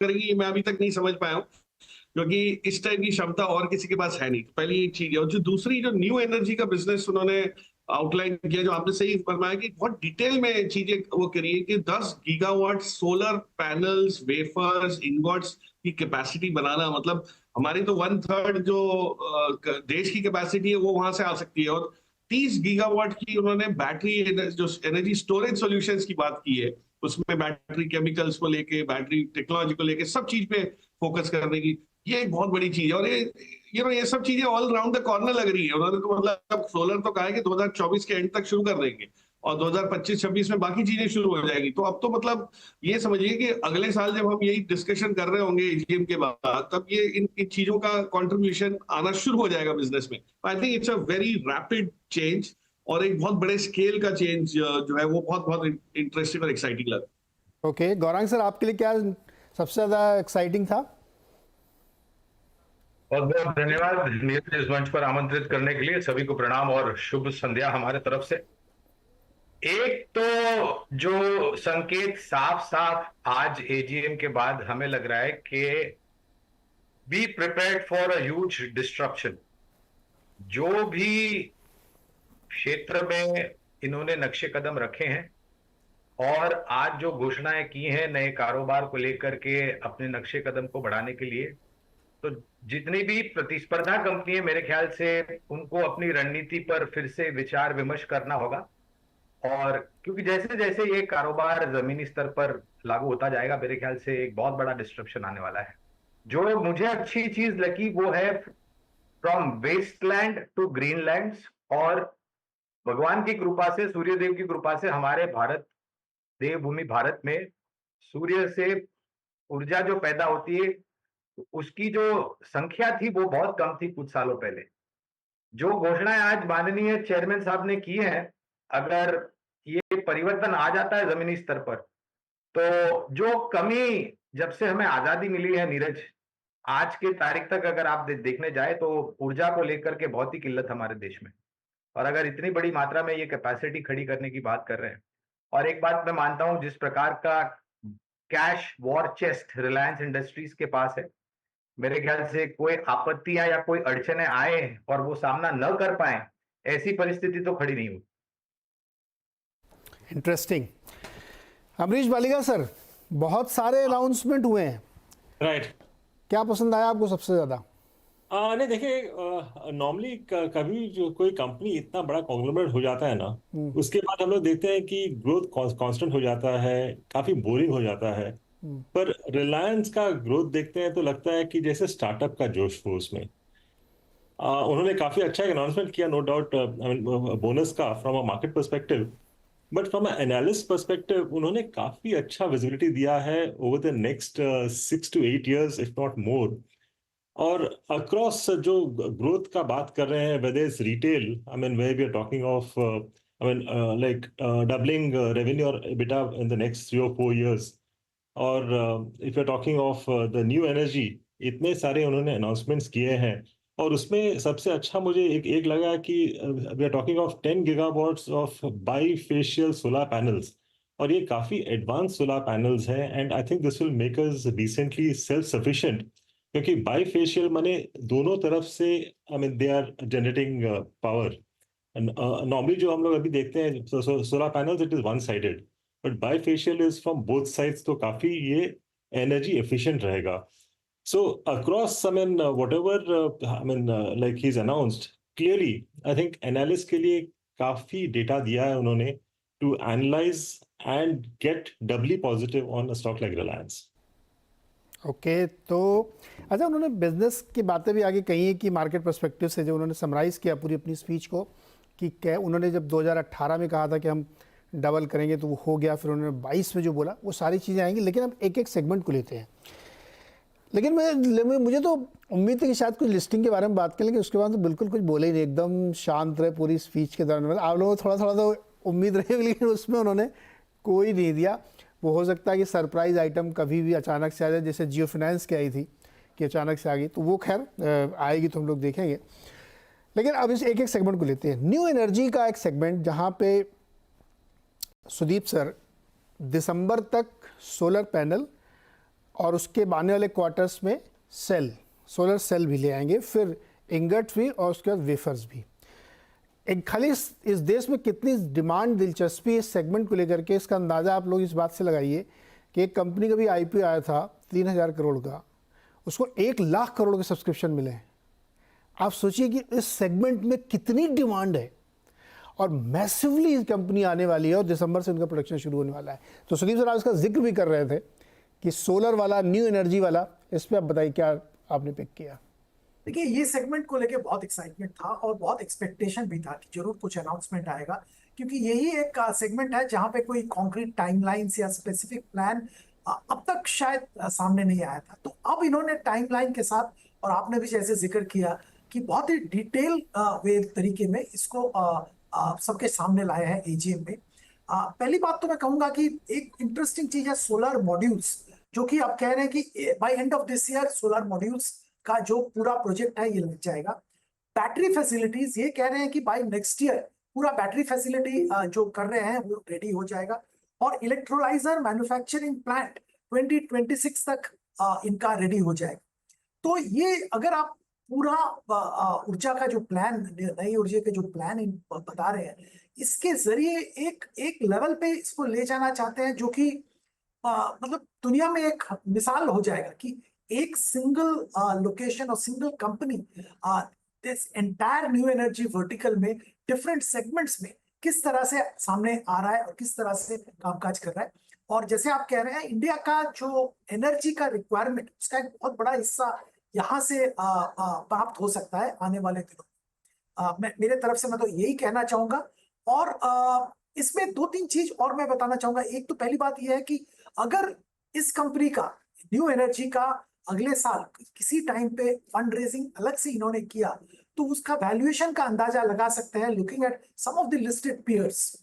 करेगी मैं अभी तक नहीं समझ पाया हूँ, क्योंकि इस टाइप की क्षमता और किसी के पास है नहीं। पहली एक चीज है, और जो दूसरी जो न्यू एनर्जी का बिजनेस उन्होंने आउटलाइन किया, जो आपने सही फरमाया कि बहुत डिटेल में चीजें वो करी है कि 10 gigawatt solar panels, wafers, ingots की कैपेसिटी बनाना, मतलब हमारी तो 1/3 जो देश की कैपेसिटी है वो वहां से आ सकती है। और 30 गीगावाट की उन्होंने बैटरी जो एनर्जी स्टोरेज सॉल्यूशंस की बात की है, उसमें बैटरी केमिकल्स को लेके, बैटरी टेक्नोलॉजी को लेके, सब चीज पे फोकस करने की, ये एक बहुत बड़ी चीज है। और ये सब चीजें ऑल राउंड द कॉर्नर लग रही है। उन्होंने तो मतलब सोलर तो कहा है कि 2024 के एंड तक शुरू कर देंगे और 2025-26 में बाकी चीजें शुरू हो जाएगी। तो अब तो मतलब ये समझिए कि अगले साल जब हम यही डिस्कशन कर रहे होंगे एजीएम के बाद, तब ये इन चीजों का कंट्रीब्यूशन आना शुरू हो जाएगा बिजनेस में। I think it's a very rapid change, और एक बहुत बड़े स्केल का चेंज जो है वो बहुत बहुत इंटरेस्टिंग और एक्साइटिंग लगा। ओके, गौरांग सर, आपके लिए क्या सबसे ज्यादा एक्साइटिंग था? बहुत बहुत धन्यवाद नीरज, इस मंच पर आमंत्रित करने के लिए। सभी को प्रणाम और शुभ संध्या हमारे तरफ से। एक तो जो संकेत साफ साफ आज एजीएम के बाद हमें लग रहा है कि be prepared for a huge disruption. जो भी क्षेत्र में इन्होंने नक्शे कदम रखे हैं और आज जो घोषणाएं की हैं नए कारोबार को लेकर के अपने नक्शे कदम को बढ़ाने के लिए, तो जितनी भी प्रतिस्पर्धा कंपनी है मेरे ख्याल से उनको अपनी रणनीति पर फिर से विचार विमर्श करना होगा। और क्योंकि जैसे जैसे ये कारोबार जमीनी स्तर पर लागू होता जाएगा, मेरे ख्याल से एक बहुत बड़ा डिस्ट्रप्शन आने वाला है। जो मुझे अच्छी चीज लगी वो है फ्रॉम वेस्टलैंड टू ग्रीनलैंड। और भगवान की कृपा से, सूर्यदेव की कृपा से हमारे भारत, देवभूमि भारत में सूर्य से ऊर्जा जो पैदा होती है उसकी जो संख्या थी वो बहुत कम थी कुछ सालों पहले। जो घोषणाएं आज माननीय चेयरमैन साहब ने की हैं, अगर ये परिवर्तन आ जाता है जमीनी स्तर पर, तो जो कमी जब से हमें आजादी मिली है नीरज, आज के तारीख तक अगर आप देखने जाए तो ऊर्जा को लेकर के बहुत ही किल्लत हमारे देश में। और अगर इतनी बड़ी मात्रा में ये कैपेसिटी खड़ी करने की बात कर रहे हैं, और एक बात मैं मानता हूं, जिस प्रकार का cash war chest Reliance industries के पास है, मेरे ख्याल से कोई आपत्तियां या कोई अड़चने आए और वो सामना न कर पाए, ऐसी परिस्थिति तो खड़ी नहीं हुई। इंटरेस्टिंग। अमरीश बालिगा सर, बहुत सारे अनाउंसमेंट हुए हैं, राइट। क्या पसंद आया आपको सबसे ज्यादा? नहीं देखिए, नॉर्मली कभी जो कोई कंपनी इतना बड़ा कॉन्ग्लोमरेट हो जाता है ना, उसके बाद हम लोग देखते हैं कि ग्रोथ कांस्टेंट हो जाता है, काफी बोरिंग हो जाता है। पर रिलायंस का ग्रोथ देखते हैं तो लगता है कि जैसे स्टार्टअप का जोश हो उसमें। उन्होंने काफी अच्छा एक अनाउंसमेंट किया, नो डाउट, बोनस का from a market perspective, but from a analyst perspective उन्होंने काफी अच्छा विजिबिलिटी दिया है over the next 6 to 8 years, if not more. और अक्रॉस जो ग्रोथ का बात कर रहे हैं, whether is retail, I mean where we are talking of, I mean like doubling revenue और EBITDA in the next 3 or 4 years। और if you are talking of the new energy, इतने सारे उन्होंने अनाउंसमेंट्स किए हैं। और उसमें सबसे अच्छा मुझे एक लगा कि we are talking of 10 GW of bifacial solar panels, और ये काफी एडवांस सोलर पैनल्स हैं, and I think this will make us recently self sufficient, क्योंकि बाईफेशियल माने दोनों तरफ से, I mean they are generating power. Normally जो हम लोग अभी देखते हैं solar panels, it is one sided, but bifacial is from both sides, तो काफी ये एनर्जी एफिशिएंट रहेगा। So across, I mean whatever, I mean like he is announced, clearly I think analyst के लिए काफी डेटा दिया है उन्होंने to analyse and get doubly positive on a stock like Reliance. Okay, तो अच्छा, उन्होंने बिजनेस की बातें भी आगे कही हैं कि मार्केट पर्सपेक्टिव से जो उन्होंने समराइज़ किया पूरी अपनी स्पीच को, कि क्या उन्होंने जब 2018 में कहा था कि हम डबल करेंगे तो वो हो गया, फिर उन्होंने 22 में जो बोला वो सारी चीज़ें आएंगी। लेकिन हम एक एक सेगमेंट को लेते हैं। लेकिन मुझे तो उम्मीद थी कि शायद कुछ लिस्टिंग के बारे में बात करें, लेकिन उसके बाद तो बिल्कुल कुछ बोले ही नहीं, एकदम शांत रहे पूरी स्पीच के दौरान। मतलब आप लोगों को थोड़ा थोड़ा तो उम्मीद रही, लेकिन उसमें उन्होंने कोई नहीं दिया। वो हो सकता है कि सरप्राइज आइटम कभी भी अचानक से आ जाए, जैसे जियो फाइनेंस की आई थी कि अचानक से आ गई, तो वो खैर आएगी तो हम लोग देखेंगे। लेकिन अब इस एक एक सेगमेंट को लेते हैं। न्यू एनर्जी का एक सेगमेंट जहाँ पे सुदीप सर दिसंबर तक सोलर पैनल और उसके आने वाले क्वार्टर्स में सेल, सोलर सेल भी ले आएंगे, फिर इंगट भी और उसके बाद वेफर्स भी। एक खाली इस देश में कितनी डिमांड, दिलचस्पी इस सेगमेंट को लेकर के, इसका अंदाज़ा आप लोग इस बात से लगाइए कि एक कंपनी का भी आईपीओ आया था 3000 करोड़ का, उसको 1 लाख करोड़ के सब्सक्रिप्शन मिले हैं। आप सोचिए कि इस सेगमेंट में कितनी डिमांड है और मैसिवली कंपनी आने वाली है और दिसंबर से उनका प्रोडक्शन शुरू होने वाला है। तो सुदीप सर आप इसका जिक्र भी कर रहे थे कि सोलर वाला, न्यू एनर्जी वाला, इस पर आप बताइए क्या आपने पिक किया। देखिए, ये सेगमेंट को लेके बहुत एक्साइटमेंट था और बहुत एक्सपेक्टेशन भी था कि जरूर कुछ अनाउंसमेंट आएगा, क्योंकि यही एक सेगमेंट है जहां पे कोई कॉन्क्रीट टाइमलाइंस या स्पेसिफिक प्लान अब तक शायद सामने नहीं आया था। तो अब इन्होंने टाइमलाइन के साथ, और आपने भी जैसे जिक्र किया कि बहुत ही डिटेल वे तरीके में इसको सबके सामने लाया है एजीएम में। पहली बात तो मैं कहूंगा कि एक इंटरेस्टिंग चीज है सोलर मॉड्यूल्स, जो कि आप कह रहे हैं कि by end of this year solar modules का जो पूरा प्रोजेक्ट है ये लग जाएगा। बैटरी फैसिलिटीज, ये कह रहे हैं कि बाय नेक्स्ट ईयर पूरा बैटरी फैसिलिटी जो कर रहे हैं वो रेडी हो जाएगा। और इलेक्ट्रोलाइजर मैन्युफैक्चरिंग प्लांट 2026 तक इनका रेडी हो जाएगा। तो ये अगर आप पूरा ऊर्जा का जो प्लान, नई ऊर्जा के जो प्लान बता रहे हैं, इसके जरिए एक लेवल पे इसको ले जाना चाहते हैं, जो कि मतलब दुनिया में एक मिसाल हो जाएगा कि एक सिंगल लोकेशन और single company this entire new energy vertical में डिफरेंट सेगमेंट्स में किस तरह से सामने आ रहा है और किस तरह से कामकाज कर रहा है। और जैसे आप कह रहे हैं, इंडिया का जो एनर्जी का रिक्वायरमेंट, उसका एक बहुत बड़ा हिस्सा यहाँ से प्राप्त हो सकता है आने वाले दिनों। मेरे तरफ से मैं तो यही कहना चाहूंगा। और इसमें 2-3 चीज और मैं बताना चाहूंगा। एक तो पहली बात यह है कि अगर इस कंपनी का, न्यू एनर्जी का, अगले साल किसी टाइम पे फंड रेजिंग अलग से इन्होंने किया, तो उसका वैल्यूएशन का अंदाजा लगा सकते हैं looking at some of the listed peers.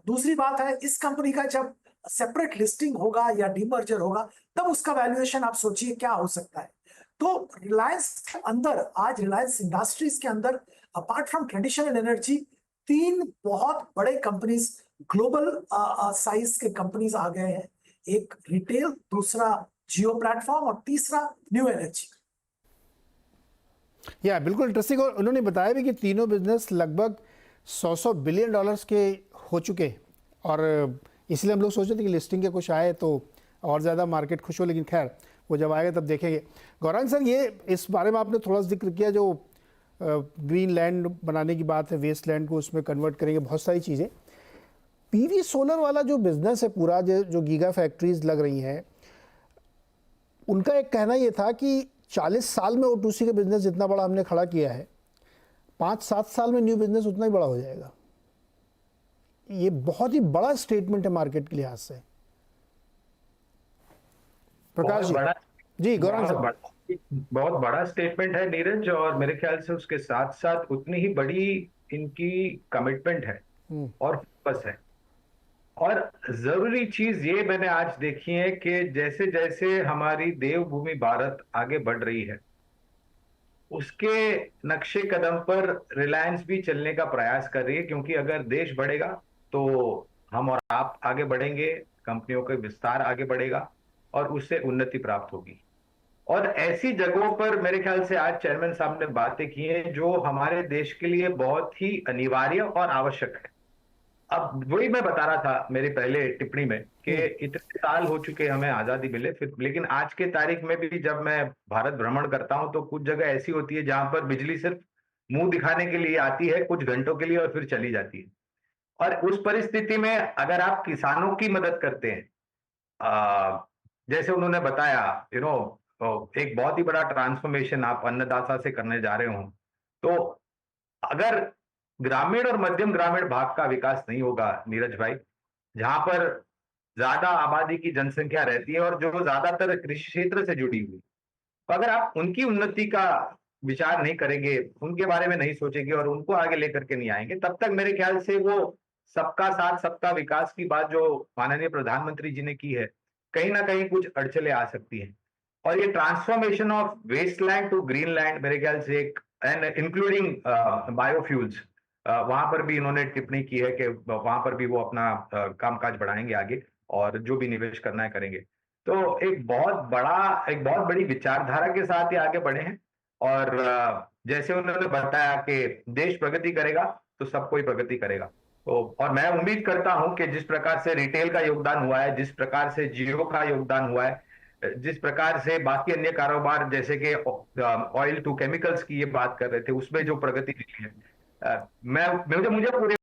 दूसरी बात है, इस कंपनी का जब सेपरेट लिस्टिंग होगा या डीमर्जर होगा, तब उसका वैल्यूएशन आप सोचिए क्या हो सकता है। तो रिलायंस के अंदर, आज रिलायंस इंडस्ट्रीज के अंदर, अपार्ट फ्रॉम ट्रेडिशनल एनर्जी, 3 बहुत बड़े कंपनीज, ग्लोबल साइज के कंपनीज आ गए हैं। एक रिटेल, दूसरा जियो प्लेटफॉर्म और तीसरा न्यू एनर्जी। या बिल्कुल इंटरेस्टिंग। और उन्होंने बताया भी कि तीनों बिजनेस लगभग 100 बिलियन डॉलर्स के हो चुके, और इसलिए हम लोग सोच रहे थे कि लिस्टिंग के कुछ आए तो और ज़्यादा मार्केट खुश हो, लेकिन खैर वो जब आएगा तब देखेंगे। गौरांग सर, ये इस बारे में आपने थोड़ा सा जिक्र किया, जो ग्रीन लैंड बनाने की बात है, वेस्ट लैंड को उसमें कन्वर्ट करेंगे, बहुत सारी चीज़ें। पीवी सोलर वाला जो बिजनेस है पूरा, जो गीगा फैक्ट्रीज लग रही हैं, उनका एक कहना ये था कि 40 साल में O2C का बिजनेस जितना बड़ा हमने खड़ा किया है, 5-7 साल में न्यू बिजनेस उतना ही बड़ा हो जाएगा। ये बहुत ही बड़ा स्टेटमेंट है मार्केट के लिहाज से। प्रकाश जी, गौरांग सर, बहुत बड़ा स्टेटमेंट है नीरज, और मेरे ख्याल से उसके साथ साथ उतनी ही बड़ी इनकी कमिटमेंट है और फोकस है। और जरूरी चीज ये मैंने आज देखी है कि जैसे जैसे हमारी देवभूमि भारत आगे बढ़ रही है, उसके नक्शे कदम पर रिलायंस भी चलने का प्रयास कर रही है, क्योंकि अगर देश बढ़ेगा तो हम और आप आगे बढ़ेंगे, कंपनियों का विस्तार आगे बढ़ेगा और उससे उन्नति प्राप्त होगी। और ऐसी जगहों पर मेरे ख्याल से आज चेयरमैन साहब ने बातें की हैं जो हमारे देश के लिए बहुत ही अनिवार्य और आवश्यक है। अब वही मैं बता रहा था मेरी पहले टिप्पणी में कि इतने साल हो चुके हमें आजादी मिले, फिर लेकिन आज के तारीख में भी जब मैं भारत भ्रमण करता हूं तो कुछ जगह ऐसी होती है जहां पर बिजली सिर्फ मुंह दिखाने के लिए आती है कुछ घंटों के लिए और फिर चली जाती है। और उस परिस्थिति में अगर आप किसानों की मदद करते हैं, जैसे उन्होंने बताया, एक बहुत ही बड़ा ट्रांसफॉर्मेशन आप अन्नदाता से करने जा रहे हो, तो अगर ग्रामीण और मध्यम ग्रामीण भाग का विकास नहीं होगा नीरज भाई, जहां पर ज्यादा आबादी की जनसंख्या रहती है और जो ज्यादातर कृषि क्षेत्र से जुड़ी हुई, तो अगर आप उनकी उन्नति का विचार नहीं करेंगे, उनके बारे में नहीं सोचेंगे और उनको आगे लेकर के नहीं आएंगे, तब तक मेरे ख्याल से वो सबका साथ सबका विकास की बात जो माननीय प्रधानमंत्री जी ने की है, कहीं ना कहीं कुछ अड़चने आ सकती हैं। और ये transformation of waste land to green land मेरे ख्याल से एक, एंड इंक्लूडिंग बायोफ्यूल्स, वहां पर भी इन्होंने टिप्पणी की है कि वहां पर भी वो अपना कामकाज बढ़ाएंगे आगे और जो भी निवेश करना है करेंगे। तो एक बहुत बड़ी विचारधारा के साथ ये आगे बढ़े हैं। और जैसे उन्होंने बताया कि देश प्रगति करेगा तो सब कोई प्रगति करेगा। तो और मैं उम्मीद करता हूं कि जिस प्रकार से रिटेल का योगदान हुआ है, जिस प्रकार से जियो का योगदान हुआ है, जिस प्रकार से बाकी अन्य कारोबार जैसे कि ऑयल टू केमिकल्स की ये बात कर रहे थे, उसमें जो प्रगति हुई है, मुझे पूरे